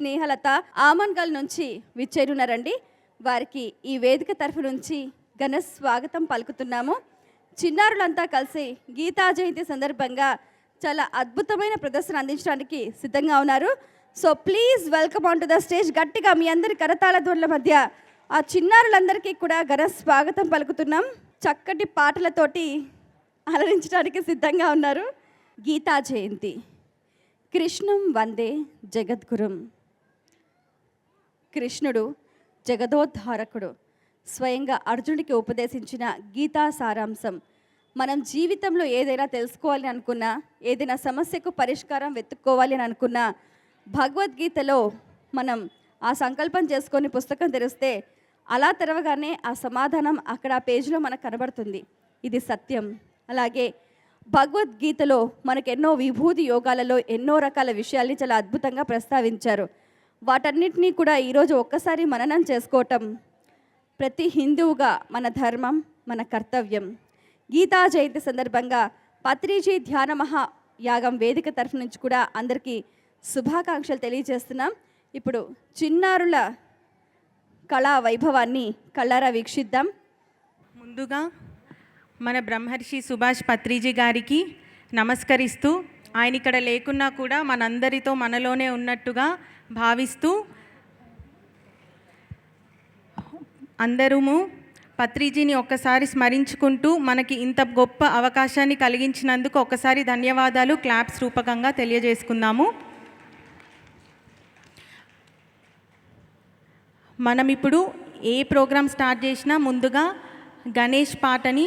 స్నేహలత ఆమన్గల్ నుంచి విచ్చేరున్నారండి. వారికి ఈ వేదిక తరఫు నుంచి ఘన స్వాగతం పలుకుతున్నాము. చిన్నారులంతా కలిసి గీతా జయంతి సందర్భంగా చాలా అద్భుతమైన ప్రదర్శన అందించడానికి సిద్ధంగా ఉన్నారు. So please welcome on to the stage. గట్టిగా మీ అందరి కరతాళ ధ్వనుల మధ్య ఆ చిన్నారులందరికీ కూడా ఘన స్వాగతం పలుకుతున్నాం. చక్కటి పాటలతోటి అలరించడానికి సిద్ధంగా ఉన్నారు. గీతా జయంతి. కృష్ణం వందే జగద్గురుం. కృష్ణుడు జగదోద్ధారకుడు. స్వయంగా అర్జునుడికి ఉపదేశించిన గీతా సారాంశం. మనం జీవితంలో ఏదైనా తెలుసుకోవాలని అనుకున్నా, ఏదైనా సమస్యకు పరిష్కారం వెతుక్కోవాలి అని అనుకున్నా, భగవద్గీతలో మనం ఆ సంకల్పం చేసుకొని పుస్తకం తెరిస్తే అలా తెరవగానే ఆ సమాధానం అక్కడ ఆ పేజీలో మనకు కనబడుతుంది. ఇది సత్యం. అలాగే భగవద్గీతలో మనకు ఎన్నో విభూతి యోగాలలో ఎన్నో రకాల విషయాల్ని చాలా అద్భుతంగా ప్రస్తావించారు. వాటన్నిటినీ కూడా ఈరోజు ఒక్కసారి మననం చేసుకోవటం ప్రతి హిందువుగా మన ధర్మం, మన కర్తవ్యం. గీతా జయంతి సందర్భంగా పత్రిజీ ధ్యాన మహాయాగం వేదిక తరఫు నుంచి కూడా అందరికీ శుభాకాంక్షలు తెలియజేస్తున్నాం. ఇప్పుడు చిన్నారుల కళా వైభవాన్ని కళ్ళారా వీక్షిద్దాం. ముందుగా మన బ్రహ్మర్షి సుభాష్ పత్రిజీ గారికి నమస్కరిస్తూ, ఆయన ఇక్కడ లేకున్నా కూడా మనందరితో మనలోనే ఉన్నట్టుగా భావిస్తూ అందరము పత్రిజీని ఒక్కసారి స్మరించుకుంటూ మనకి ఇంత గొప్ప అవకాశాన్ని కలిగించినందుకు ఒక్కసారి ధన్యవాదాలు క్లాప్స్ రూపకంగా తెలియజేసుకుందాము. మనం ఇప్పుడు ఏ ప్రోగ్రాం స్టార్ట్ చేసినా ముందుగా గణేష్ పాటని,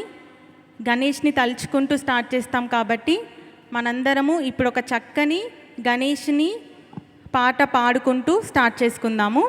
గణేష్ని తలుచుకుంటూ స్టార్ట్ చేస్తాం. కాబట్టి మనందరము ఇప్పుడు ఒక చక్కని గణేష్ని పాట పాడుకుంటూ స్టార్ట్ చేసుకుందాము.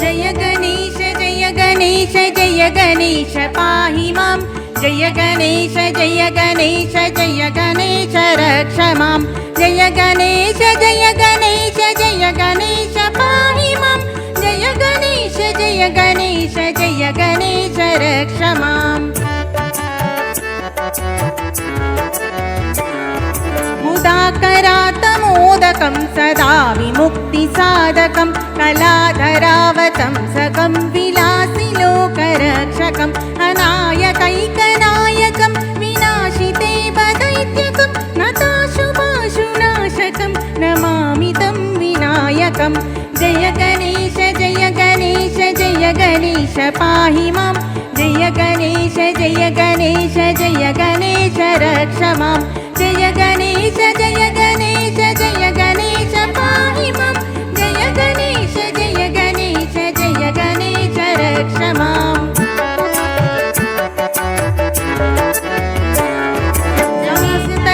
जय गणेश जय गणेश जय गणेश पाहि मां. जय गणेश जय गणेश जय गणेश रक्ष मां. जय गणेश जय गणेश जय गणेश पाहि मां. जय गणेश जय गणेश जय गणेश रक्ष मां. मुदाकरातमोदकं सदा विमुक्तिसाधकं कलाधरावतंसकं विलासिलोकरक्षकं अनायकैकनायकं विनाशितेवदैत्यकं नताशुभाशुनाशकं नमामि तं विनायकं. जय गणेश जय गणेश जय गणेश पाहि मां. जय गणेश जय गणेश जय गणेश रक्ष मां. जय गणेश जय गणेश जय गणेश पाहि मां. जय गणेश जय गणेश जय गणेश रक्ष मां.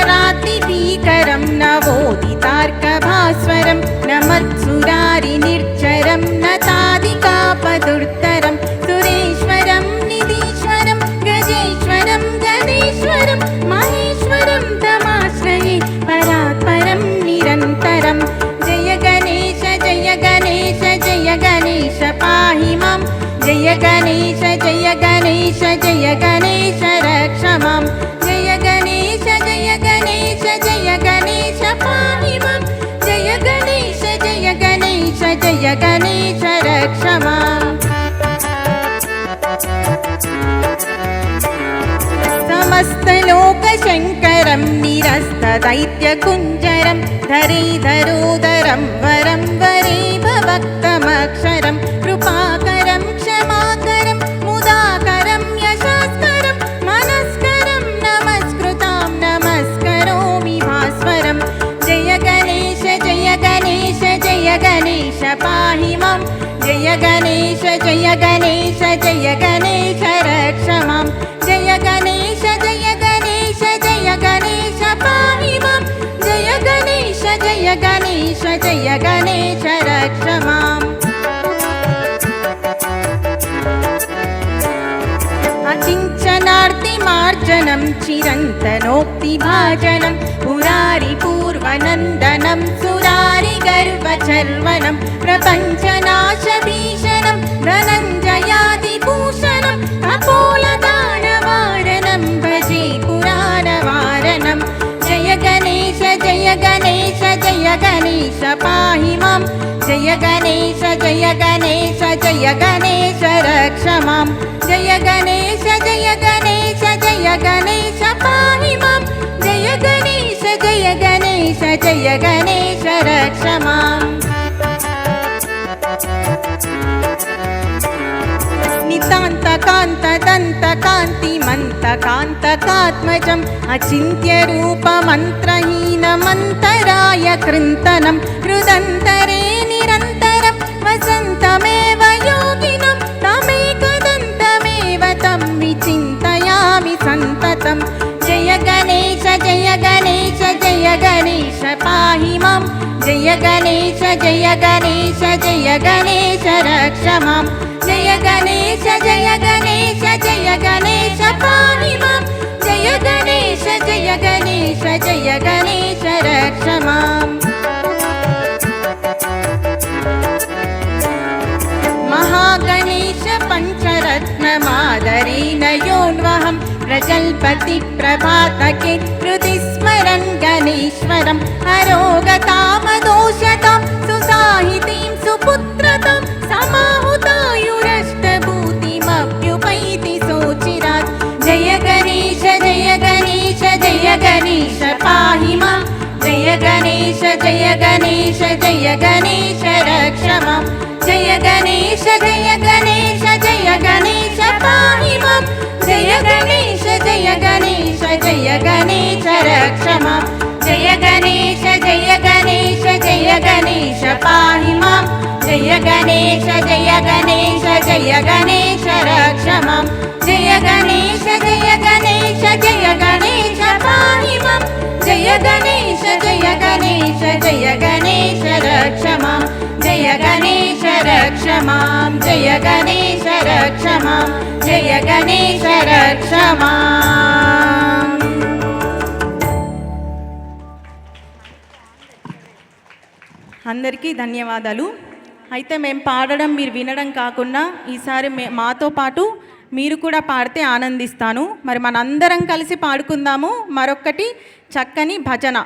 नमस्तरातिभीकरं नवोदितार्कभास्वरं नमत्सुरारिनिर्झरं नतादिकापदुर्धरं सुरेश्वरं निधीश्वरं गजेश्वरं गणेश्वरं महेश्वरं तमाश्रये परात्परं निरन्तरं. जय गणेश जय गणेश जय गणेश पाहि मां. जय गणेश जय गणेश जय गणेश रक्ष मां. जय गणेश जय गणेश जय गणेश पाहि मां. जय गणेश जय गणेश जय गणेश रक्ष मां. समस्तलोकशङ्करं निरस्तदैत्यकुञ्जरं धरीधरोदरं वरं वरेभवक्तमक्षरं कृपाकरं क्षमाकरं मुदाकरं यशास्करं मनस्करं नमस्कृतां नमस्करोमि भास्वरं. जय गणेश जय गणेश जय गणेश पाहि मां. जय गणेश जय गणेश जय गणेश रक्ष मां. जय गणेश जय गणेश जय गणेश पाहि मां. जय गणेश जय गणेश जय गणेश रक्ष मां. अकिञ्चनार्तिमार्तिं पुण्यार्जनं चिरन्तनोक्तिभाजनं पुरारिपूर्वनन्दनं सुरारिगर्वचर्वनं प्रपञ्चनाशभीषणं धनञ्जयादिभूषणं कपोलदानवारणं भजे पुराणवारणं जय गणेश जय गणेश जय गणेश पाहि मां जय गणेश जय गणेश जय गणेश रक्ष मां जय गणेश जय गणेश जय गणेश पाहि मां जय गणेश जय गणेश जय गणेश रक्ष माम् नितान्तकान्तदन्तकान्तिमन्तकान्तकात्मजम् अचिन्त्यरूपमन्त्रहीनमन्तराय कृन्तनं हृदन्तरे निरन्तरं वसन्तमेव योगिनं तमेकदन्तमेव तं विचिन्तयामि सन्ततं जय गणेश जय गणेश जय गणेश पाहि मां जय गणेश जय गणेश जय गणेश रक्ष मां जय गणेश जय गणेश जय गणेश पाहि मां जय गणेश जय गणेश जय गणेश रक्ष माम् महागणेश पञ्चरत्नमादरेण योऽन्वहं प्रजल्पति प्रभातके हृदि स्मरन् गणेश्वरं हरोगतामदोषतां सुसाहितीं सुपुत्रतां समाहुतायुरष्टभूतिमप्युपैति सोचिरात् जय गणेश जय गणेश जय गणेश पाहि मां जय गणेश जय गणेश जय गणेश रक्ष मां जय गणेश जय गणेश जय गणेश पाहि मां जय गणेश जय गणेश जय गणेश रक्ष मां जय गणेश जय गणेश जय गणेश पाहि मां जय गणेश जय गणेश जय गणेश रक्ष मां जय गणेश जय गणेश जय गणेश पाहि मां जय गणेश जय गणेश जय गणेश रक्ष मां जय गणेश रक्ष मां जय गणेश रक्ष मां जय गणेश रक्ष माम् అందరికీ ధన్యవాదాలు. అయితే మేము పాడడం మీరు వినడం కాకుండా ఈసారి మాతో పాటు మీరు కూడా పాడితే ఆనందిస్తాను. మరి మనందరం కలిసి పాడుకుందాము మరొక్కటి చక్కని భజన.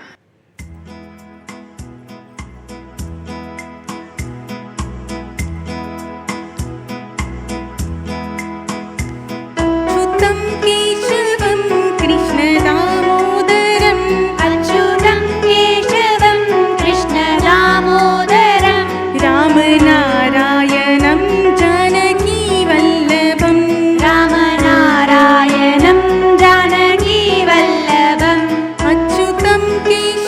కేశవం కృష్ణ దామోదరం అచ్యుతం కేశవం కృష్ణ దామోదరం రామనారాయణం జానకీ వల్లభం రామనారాయణం జానకీ వల్లభం అచ్యుతం కేశవం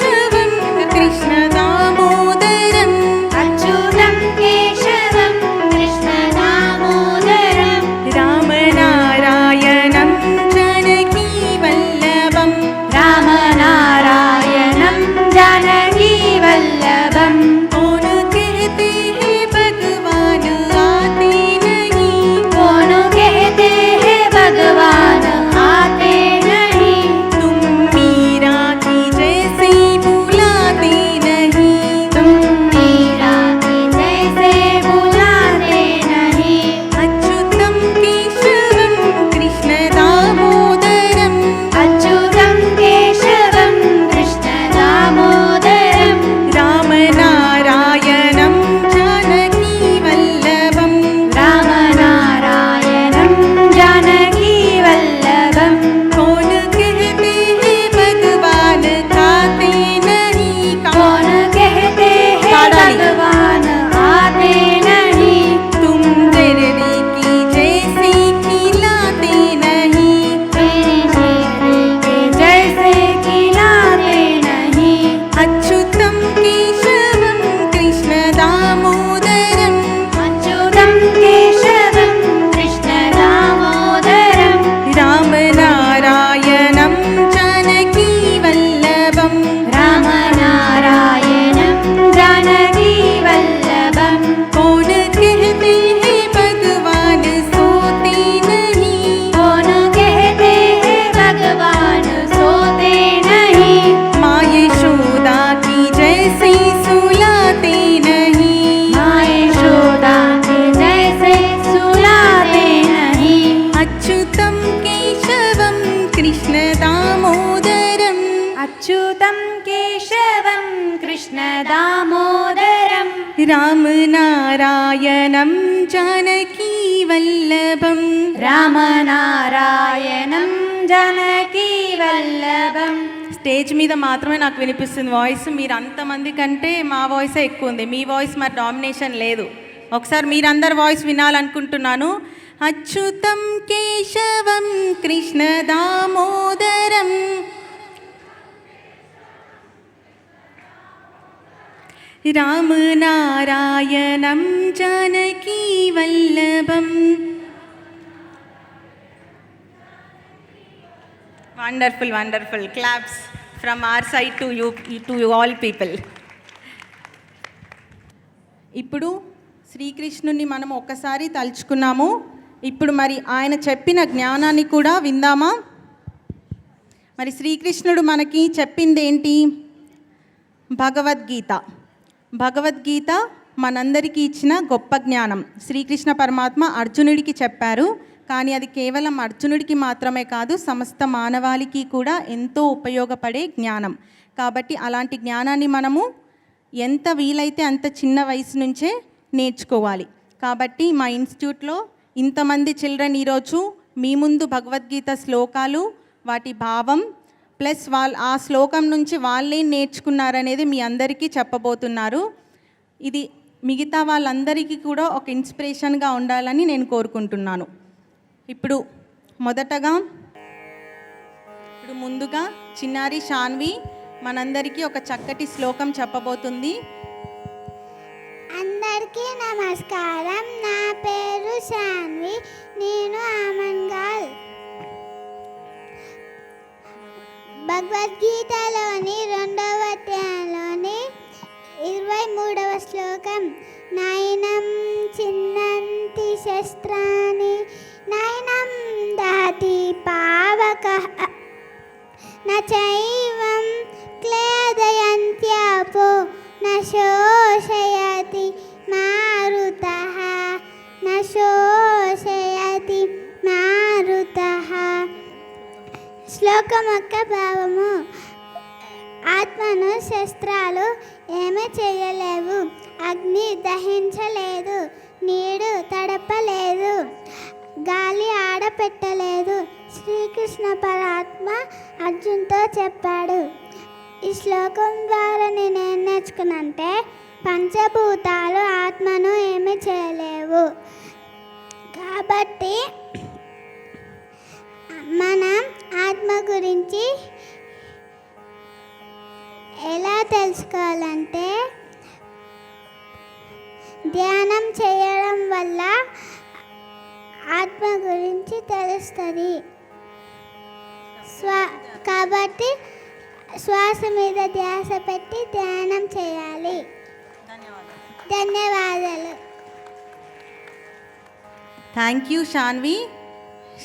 అచ్యుతం కేశవం కృష్ణ దామోదరం అచ్యుతం కేశవం కృష్ణ దామోదరం రామనారాయణం జానకీ వల్లభం రామనారాయణం జానకీ వల్లభం. స్టేజ్ మీద మాత్రమే నాకు వినిపిస్తుంది వాయిస్. మీరు అంతమంది కంటే మా వాయిసే ఎక్కువ ఉంది. మీ వాయిస్ మరి డామినేషన్ లేదు. ఒకసారి మీరందరు వాయిస్ వినాలనుకుంటున్నాను. Achyutam Keshavam Krishna Damodaram Ramanarayanam Janaki Vallabham. Wonderful wonderful. Claps from our side to you, to all people. ఇప్పుడు శ్రీకృష్ణుని మనం ఒక్కసారి తలుచుకున్నాము. ఇప్పుడు మరి ఆయన చెప్పిన జ్ఞానాన్ని కూడా విందామా? మరి శ్రీకృష్ణుడు మనకి చెప్పింది ఏంటి? భగవద్గీత. భగవద్గీత మనందరికీ ఇచ్చిన గొప్ప జ్ఞానం. శ్రీకృష్ణ పరమాత్మ అర్జునుడికి చెప్పారు. కానీ అది కేవలం అర్జునుడికి మాత్రమే కాదు, సమస్త మానవాళికి కూడా ఎంతో ఉపయోగపడే జ్ఞానం. కాబట్టి అలాంటి జ్ఞానాన్ని మనము ఎంత వీలైతే అంత చిన్న వయసు నుంచే నేర్చుకోవాలి. కాబట్టి మా ఇన్స్టిట్యూట్లో ఇంతమంది చిల్డ్రన్ ఈరోజు మీ ముందు భగవద్గీత శ్లోకాలు, వాటి భావం ప్లస్ ఆ శ్లోకం నుంచి వాళ్ళేం నేర్చుకున్నారనేది మీ అందరికీ చెప్పబోతున్నారు. ఇది మిగతా వాళ్ళందరికీ కూడా ఒక ఇన్స్పిరేషన్గా ఉండాలని నేను కోరుకుంటున్నాను. ఇప్పుడు ముందుగా చిన్నారి శాన్వి మనందరికీ ఒక చక్కటి శ్లోకం చెప్పబోతుంది. అందరికీ నమస్కారం. నా పేరు శాన్వి. నేను ఆమన్గాల్. భగవద్గీతలోని 2వ అధ్యాయంలోని 23వ శ్లోకం. నైనం చిన్నంతి శస్త్రాని నైనం దహతి పావకః న చైవం క్లేదయంత్యాపో న శోషయతి మారుతః న శోషయతి మారుతః. శ్లోకం యొక్క భావము: ఆత్మను శస్త్రాలు ఏమీ చేయలేవు, అగ్ని దహించలేదు, నీడు తడపలేదు, గాలి ఆడపెట్టలేదు. శ్రీకృష్ణ పరమాత్మ అర్జున్తో చెప్పాడు. ఈ శ్లోకం ద్వారా నేను ఏం నేర్చుకున్నంటే, పంచభూతాలు ఆత్మను ఏమీ చేయలేవు. కాబట్టి మనం ఆత్మ గురించి ఎలా తెలుసుకోవాలంటే, ధ్యానం చేయడం వల్ల ఆత్మ గురించి తెలుస్తుంది. కాబట్టి శ్వాస మీద ధ్యాస పెట్టి ధ్యానం చేయాలి. ధన్యవాదాలు. Thank you Shanvi.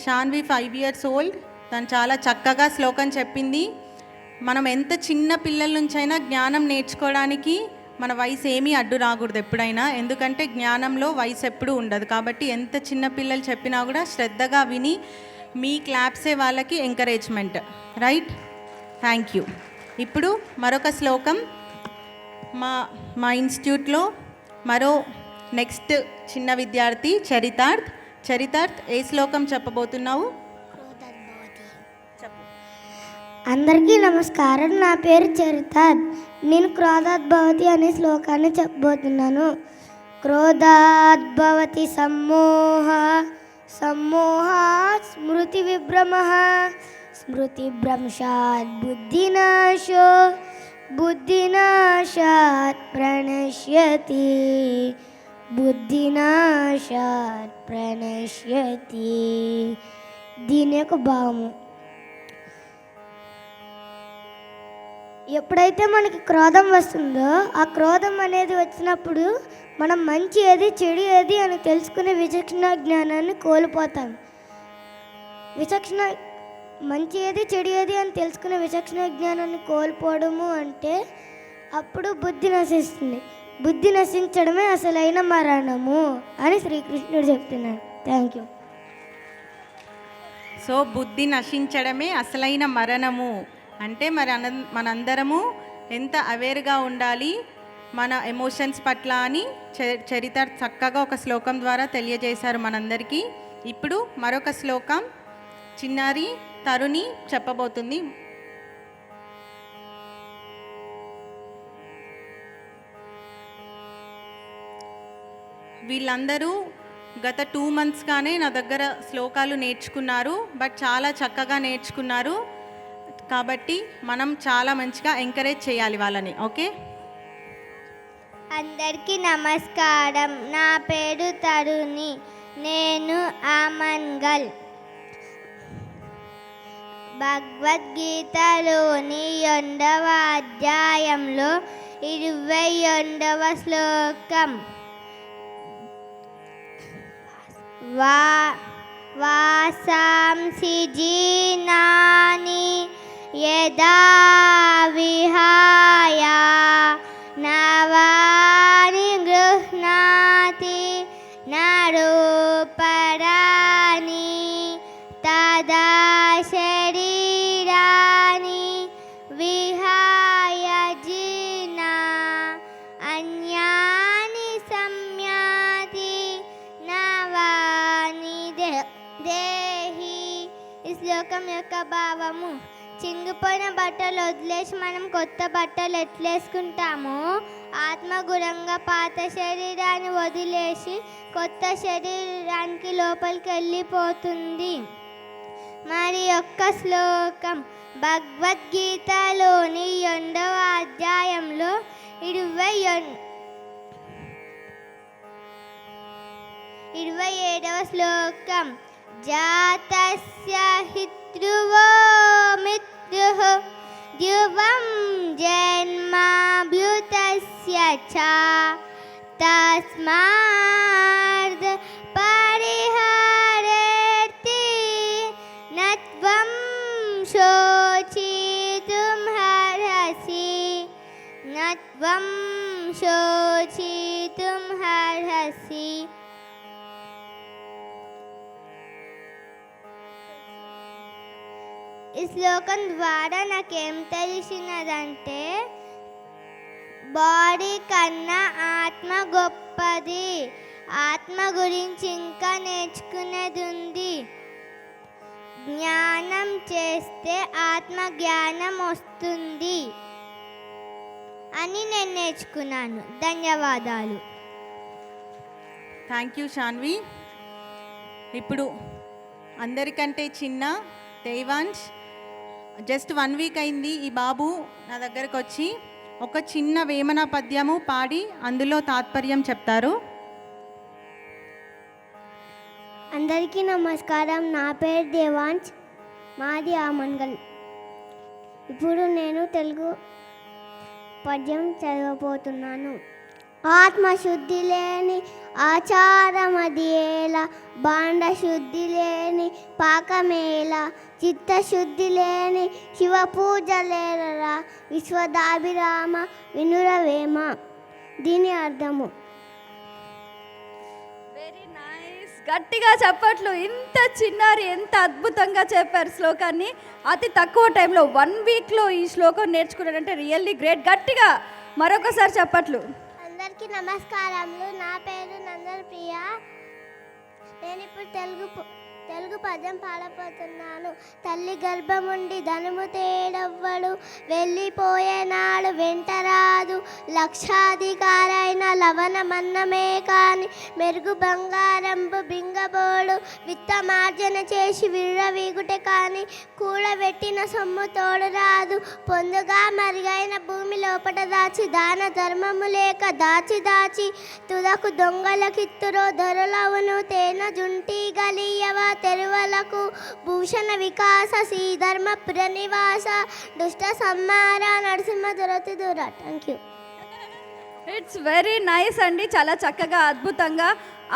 Shanvi 5 years old. తను చాలా చక్కగా శ్లోకం చెప్పింది. మనం ఎంత చిన్న పిల్లల నుంచైనా జ్ఞానం నేర్చుకోవడానికి మన వయసు ఏమీ అడ్డు రాకూడదు ఎప్పుడైనా. ఎందుకంటే జ్ఞానంలో వయసు ఎప్పుడూ ఉండదు. కాబట్టి ఎంత చిన్న పిల్లలు చెప్పినా కూడా శ్రద్ధగా విని మీ క్లాప్సే వాళ్ళకి ఎంకరేజ్మెంట్. రైట్? Thank you. ఇప్పుడు మరొక శ్లోకం. మా ఇన్స్టిట్యూట్లో మరో నెక్స్ట్ చిన్న విద్యార్థి చరితార్థ్. చరితార్థ్, ఏ శ్లోకం చెప్పబోతున్నావు? అందరికీ నమస్కారం. నా పేరు చరితార్థ్. నేను క్రోధాద్భవతి అనే శ్లోకాన్ని చెప్పబోతున్నాను. క్రోధాద్భవతి సమ్మోహ, సమ్మోహాత్ స్మృతి విభ్రమః, స్మృతి భ్రంశాత్ బుద్ధినాశో, బుద్ధినాశాత్ ప్రణశ్యతి, బుద్ధినాశాత్ ప్రణశ్యతి. దీని యొక్క భావము: ఎప్పుడైతే మనకి క్రోధం వస్తుందో, ఆ క్రోధం అనేది వచ్చినప్పుడు మనం మంచి ఏది చెడు ఏది అని తెలుసుకునే విచక్షణ జ్ఞానాన్ని కోల్పోతాం. మంచి ఏది చెడు ఏది అని తెలుసుకునే విచక్షణ జ్ఞానాన్ని కోల్పోవడము అంటే అప్పుడు బుద్ధి నశిస్తుంది. బుద్ధి నశించడమే అసలైన మరణము అని శ్రీకృష్ణుడు చెప్తున్నాడు. Thank you. సో బుద్ధి నశించడమే అసలైన మరణము అంటే మరి మనందరము ఎంత అవేర్గా ఉండాలి మన ఎమోషన్స్ పట్ల అని చరిత్ర చక్కగా ఒక శ్లోకం ద్వారా తెలియజేశారు మనందరికీ. ఇప్పుడు మరొక శ్లోకం చిన్నారి తరుణి చెప్పబోతుంది. వీళ్ళందరూ గత 2 monthsగానే నా దగ్గర శ్లోకాలు నేర్చుకున్నారు. బట్ చాలా చక్కగా నేర్చుకున్నారు. కాబట్టి మనం చాలా మంచిగా ఎంకరేజ్ చేయాలి వాళ్ళని. ఓకే, అందరికీ నమస్కారం. నా పేరు తరుణి. నేను ఆమన్గల్. భగవద్గీతలోని 8వ అధ్యాయంలో 21వ శ్లోకం వాసాంసి జీనాని యదా విహాయ నవాని గృహ్ణాతి నరూపరాని తదా శరీరాని విహాయ జీనా అన్యాని సంయాతి నవాని దేహి. ఈ శ్లోకం యొక్క భావము: చింగిపోయిన బట్టలు వదిలేసి మనం కొత్త బట్టలు ఎట్లేసుకుంటామో, ఆత్మగుణంగా పాత శరీరాన్ని వదిలేసి కొత్త శరీరానికి లోపలికి వెళ్ళిపోతుంది. మరి యొక్క శ్లోకం భగవద్గీతలోని 8వ అధ్యాయంలో 27వ శ్లోకం జాతస్య హిత్రువో మిత్రుః ధ్రువం జన్మాభ్యుతస్య చ తస్మాద్ పరిహరేతి నత్వం శోచితుం హర్హసి నత్వం శోచితుం హర్హసి. ఈ శ్లోకం ద్వారా నాకేం తెలిసినదంటే, బాడీ కన్నా ఆత్మ గొప్పది. ఆత్మ గురించి ఇంకా నేర్చుకునేది ఉంది. జ్ఞానం చేస్తే ఆత్మ జ్ఞానం వస్తుంది అని నేను నేర్చుకున్నాను. ధన్యవాదాలు. Thank you Shanvi. ఇప్పుడు అందరికంటే చిన్న దేవాంశ్, జస్ట్ 1 week అయింది ఈ బాబు నా దగ్గరకు వచ్చి ఒక చిన్న వేమన పద్యము పాడి అందులో తాత్పర్యం చెప్తారు. అందరికీ నమస్కారం. నా పేరు దేవాంశ్, మాది ఆమన్గల్. ఇప్పుడు నేను తెలుగు పద్యం చదవబోతున్నాను. ఆత్మశుద్ధి లేని ఆచారమదియేల, బాండ శుద్ధి లేని పాకమేల, చిత్తశుద్ధి లేని శివ పూజలేరా, విశ్వదాభిరామ వినురవేమ. దీని అర్థము: వెరీ నైస్. గట్టిగా చెప్పట్లు. ఇంత చిన్నారి ఎంత అద్భుతంగా చెప్పారు శ్లోకాన్ని. అతి తక్కువ టైంలో 1 weekలో ఈ శ్లోకం నేర్చుకున్నాడంటే రియల్లీ గ్రేట్. గట్టిగా మరొకసారి చెప్పట్లు. అందరికీ నమస్కారములు. నా పేరు నందన ప్రియ. నేను ఇప్పుడు తెలుగు పద్యం పాడబోతున్నాను. తల్లి గర్భముండి ధనము తేడవ్వడు, వెళ్ళిపోయేనాడు వెంటరాదు. లక్షాధికారైన లవణమన్నమే కాని మెరుగు బంగారంబు బింగబోడు. విత్తమార్జన చేసి విర్రవీగుటే కాని కూడబెట్టిన సొమ్ము తోడు రాదు. పొందుగా మరుగైన భూమి లోపట దాచి, దాన ధర్మము లేక దాచి దాచి తుదకు దొంగలకిత్తురో దొరలవును. తేన జుంటి గలియవ తెరువలకు భూషణ వికాస శ్రీధర్మ పురనివాస దుష్ట సంహార నరసింహ దురతి దూర. Thank you. It's very nice అండి. చాలా చక్కగా అద్భుతంగా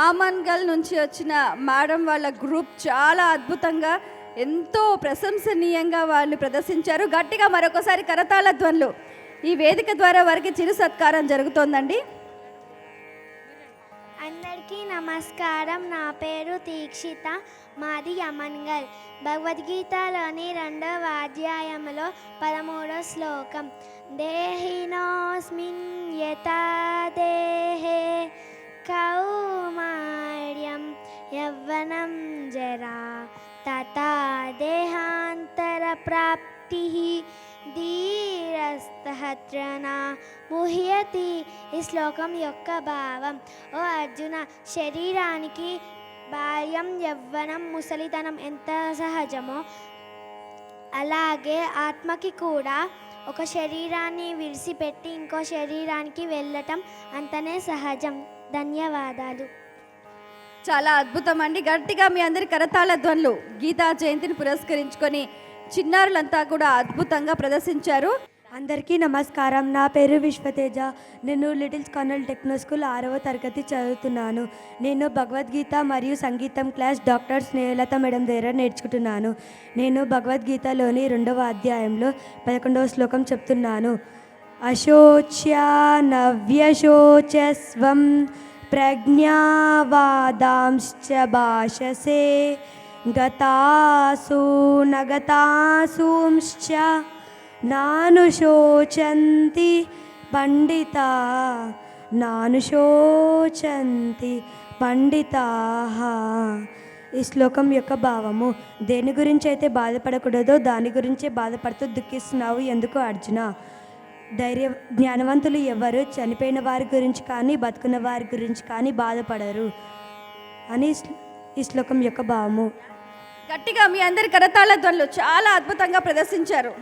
ఆమన్గల్ నుంచి వచ్చిన మేడం వాళ్ళ గ్రూప్ చాలా అద్భుతంగా ఎంతో ప్రశంసనీయంగా వాళ్ళు ప్రదర్శించారు. గట్టిగా మరొకసారి కరతాళ ధ్వనులు. ఈ వేదిక ద్వారా వారికి చిరు సత్కారం జరుగుతోందండి. అందరికీ అందరికీ నమస్కారం. నా పేరు దీక్షిత, మాది అమన్గల్. భగవద్గీతలోని 2వ అధ్యాయంలో 13వ శ్లోకం, దేహినోస్మిన్ యథా దేహే కౌమార్యం యవ్వనం జరా తథా దేహాంతర ప్రాప్తి ధీరస్తహత్రనా ముహ్యతి. ఈ శ్లోకం యొక్క భావం, ఓ అర్జున, శరీరానికి బాల్యం, యవ్వనం, ముసలితనం ఎంత సహజమో అలాగే ఆత్మకి కూడా ఒక శరీరాన్ని విడిచిపెట్టి ఇంకో శరీరానికి వెళ్ళటం అంతనే సహజం. ధన్యవాదాలు. చాలా అద్భుతం అండి. గట్టిగా మీ అందరి కరతాళ ధ్వనులు. గీతా జయంతిని పురస్కరించుకొని చిన్నారులంతా కూడా అద్భుతంగా ప్రదర్శించారు. అందరికీ నమస్కారం. నా పేరు విశ్వతేజ. నేను లిటిల్స్ కార్నల్ టెక్నో స్కూల్ 6వ తరగతి చదువుతున్నాను. నేను భగవద్గీత మరియు సంగీతం క్లాస్ డాక్టర్ స్నేహలత మేడం దగ్గర నేర్చుకుంటున్నాను. నేను భగవద్గీతలోని 2వ అధ్యాయంలో 11వ శ్లోకం చెప్తున్నాను. అశోచ్యా నవ్యశోచస్వం ప్రజ్ఞావాదాంశ్చ భాషసే గతాసు నగతాసూంశ్చ నానుశోచంతి పండితా నానుశోచంతి పండితాః. ఈ శ్లోకం యొక్క భావము, దేని గురించి అయితే బాధపడకూడదో దాని గురించే బాధపడుతూ దుఃఖిస్తున్నావు ఎందుకు అర్జున? జ్ఞానవంతులు ఎవరు చనిపోయిన వారి గురించి కానీ బతుకున్న వారి గురించి కానీ బాధపడరు అని ఈ శ్లోకం యొక్క భావము. గట్టిగా మీ అందరి కరతాళ ధ్వనులు. చాలా అద్భుతంగా ప్రదర్శించారు.